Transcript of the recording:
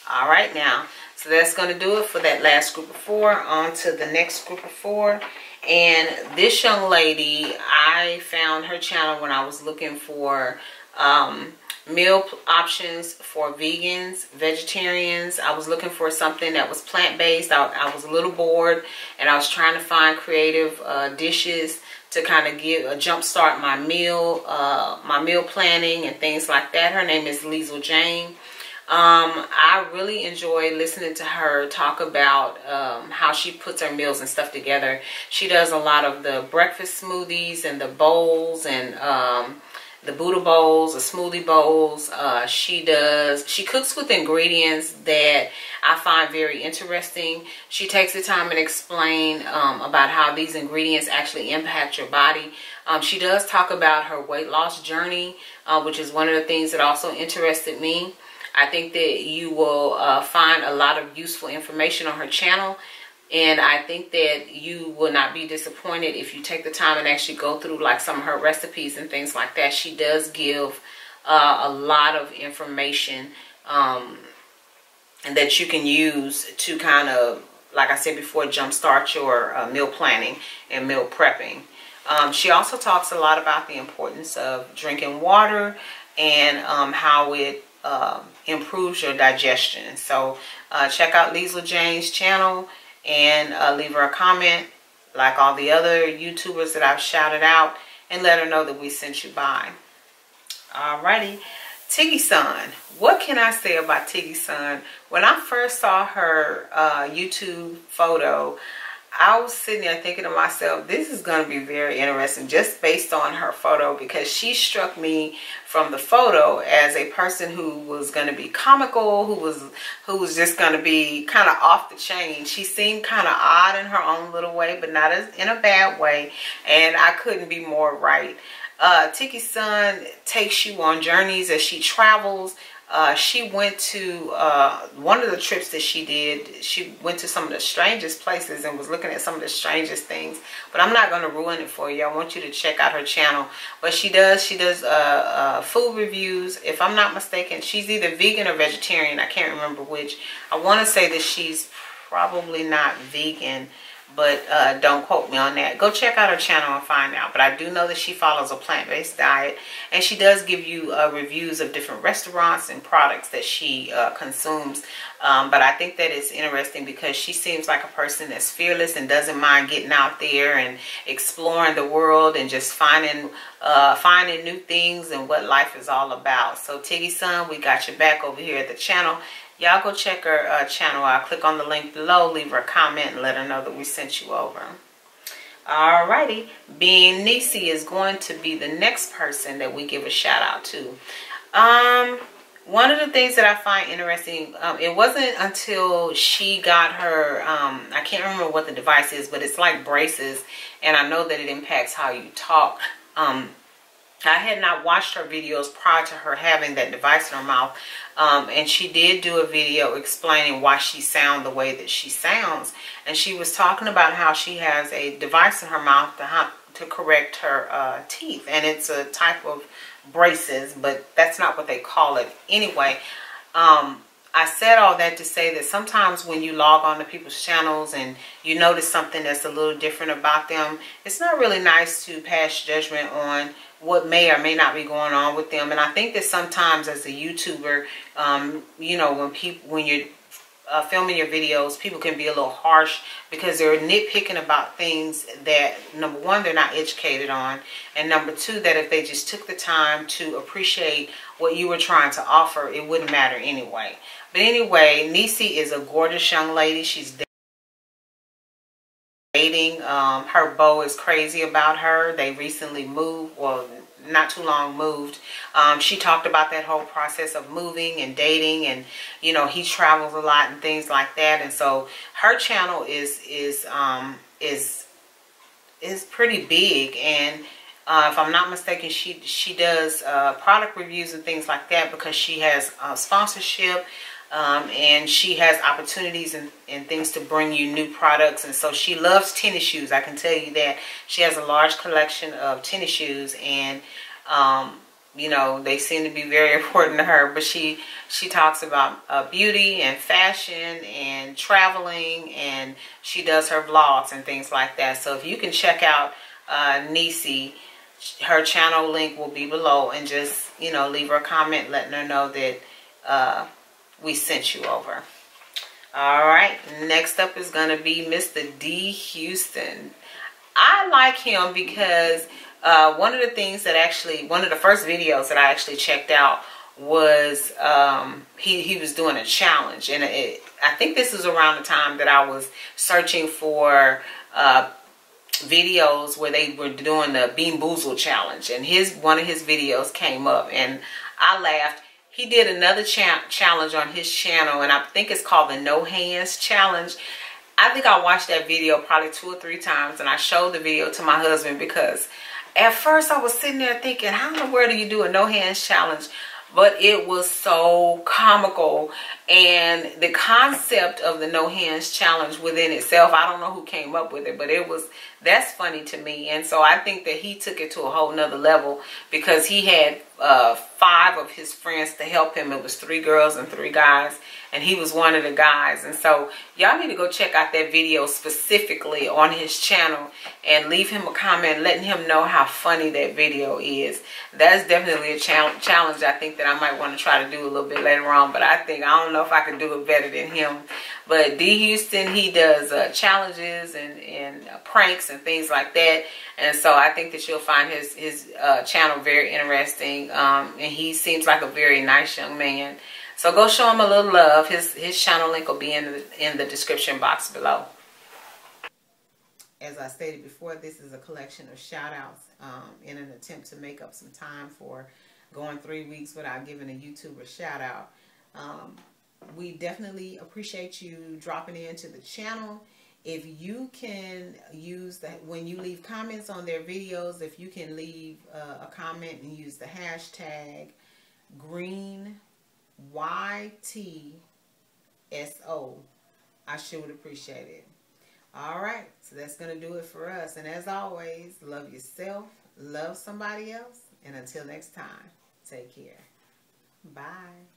All right, now, so that's going to do it for that last group of 4. On to the next group of 4. And this young lady, I found her channel when I was looking for meal options for vegans, vegetarians. I was looking for something that was plant-based. I was a little bored, and I was trying to find creative dishes to kind of jumpstart my meal planning and things like that. Her name is Liezl Jayne. I really enjoy listening to her talk about how she puts her meals and stuff together. She does a lot of the breakfast smoothies and the bowls and the Buddha bowls, the smoothie bowls. She cooks with ingredients that I find very interesting. She takes the time and explain about how these ingredients actually impact your body. She does talk about her weight loss journey, which is one of the things that also interested me. I think that you will find a lot of useful information on her channel, and I think that you will not be disappointed if you take the time and actually go through like some of her recipes and things like that. She does give a lot of information and that you can use to kind of, like I said before, jumpstart your meal planning and meal prepping. She also talks a lot about the importance of drinking water and how it improves your digestion. So check out Liezl Jayne's channel and leave her a comment like all the other YouTubers that I've shouted out, and let her know that we sent you by. Alrighty, Tiggi Sun. What can I say about Tiggi Sun? When I first saw her YouTube photo, I was sitting there thinking to myself, this is going to be very interesting just based on her photo, because she struck me from the photo as a person who was going to be comical, who was just going to be kind of off the chain. She seemed kind of odd in her own little way, but not in a bad way, and I couldn't be more right. Tiggi Sun takes you on journeys as she travels. She went to one of the trips that she did. She went to some of the strangest places and was looking at some of the strangest things. But I'm not going to ruin it for you. I want you to check out her channel. But she does food reviews. If I'm not mistaken, she's either vegan or vegetarian. I can't remember which. I want to say that she's probably not vegan, but don't quote me on that. Go check out her channel and find out. But I do know that she follows a plant-based diet, and she does give you reviews of different restaurants and products that she consumes. But I think that it's interesting because she seems like a person that's fearless and doesn't mind getting out there and exploring the world and just finding new things and what life is all about. So Tiggi Sun, we got your back over here at the channel. Y'all go check her channel out. Click on the link below, leave her a comment, and let her know that we sent you over. Alrighty, Neiicy is going to be the next person that we give a shout out to. One of the things that I find interesting, it wasn't until she got her, I can't remember what the device is, but it's like braces, and I know that it impacts how you talk. I had not watched her videos prior to her having that device in her mouth, and she did do a video explaining why she sounds the way that she sounds, and she was talking about how she has a device in her mouth to correct her teeth, and it's a type of braces, but that's not what they call it. Anyway, I said all that to say that sometimes when you log on to people's channels and you notice something that's a little different about them, it's not really nice to pass judgment on what may or may not be going on with them. And I think that sometimes as a YouTuber, you know, when you're filming your videos, people can be a little harsh because they're nitpicking about things that, number one, they're not educated on, and number two, that if they just took the time to appreciate what you were trying to offer, it wouldn't matter anyway. But anyway, Neiicy is a gorgeous young lady. She's dating. Her beau is crazy about her. They recently moved, well, not too long moved. She talked about that whole process of moving and dating, and you know, he travels a lot and things like that. And so her channel is pretty big, and if I'm not mistaken, she does product reviews and things like that because she has sponsorship. And she has opportunities and things to bring you new products. And so she loves tennis shoes. I can tell you that. She has a large collection of tennis shoes. And you know, they seem to be very important to her, but she talks about beauty and fashion and traveling, and she does her vlogs and things like that. So if you can check out Neiicy, her channel link will be below, and just, you know, leave her a comment letting her know that we sent you over. All right, next up is going to be Mr. DHouston. I like him because one of the things that actually, one of the first videos that I actually checked out was he was doing a challenge, and I think this was around the time that I was searching for videos where they were doing the Bean Boozled challenge, and one of his videos came up, and I laughed. He did another challenge on his channel, and I think it's called the No Hands Challenge. I think I watched that video probably 2 or 3 times, and I showed the video to my husband because at first I was sitting there thinking, how in the world do you do a no hands challenge? But it was so comical, and the concept of the no hands challenge within itself, I don't know who came up with it, but that's funny to me. And so I think that he took it to a whole nother level because he had 5 of his friends to help him. It was 3 girls and 3 guys, and he was one of the guys. And so y'all need to go check out that video specifically on his channel and leave him a comment letting him know how funny that video is. That's definitely a challenge I think that I might want to try to do a little bit later on, but I don't know if I can do it better than him. But DHouston, he does challenges and pranks and things like that, and so I think that you'll find his channel very interesting, and he seems like a very nice young man. So go show him a little love. His channel link will be in the description box below. As I stated before, this is a collection of shout outs in an attempt to make up some time for going 3 weeks without giving a YouTuber shout out. We definitely appreciate you dropping into the channel. If you can use that, when you leave comments on their videos, if you can leave a comment and use the hashtag green YTSO, I sure would appreciate it. All right, so that's going to do it for us. And as always, love yourself, love somebody else, and until next time, take care. Bye.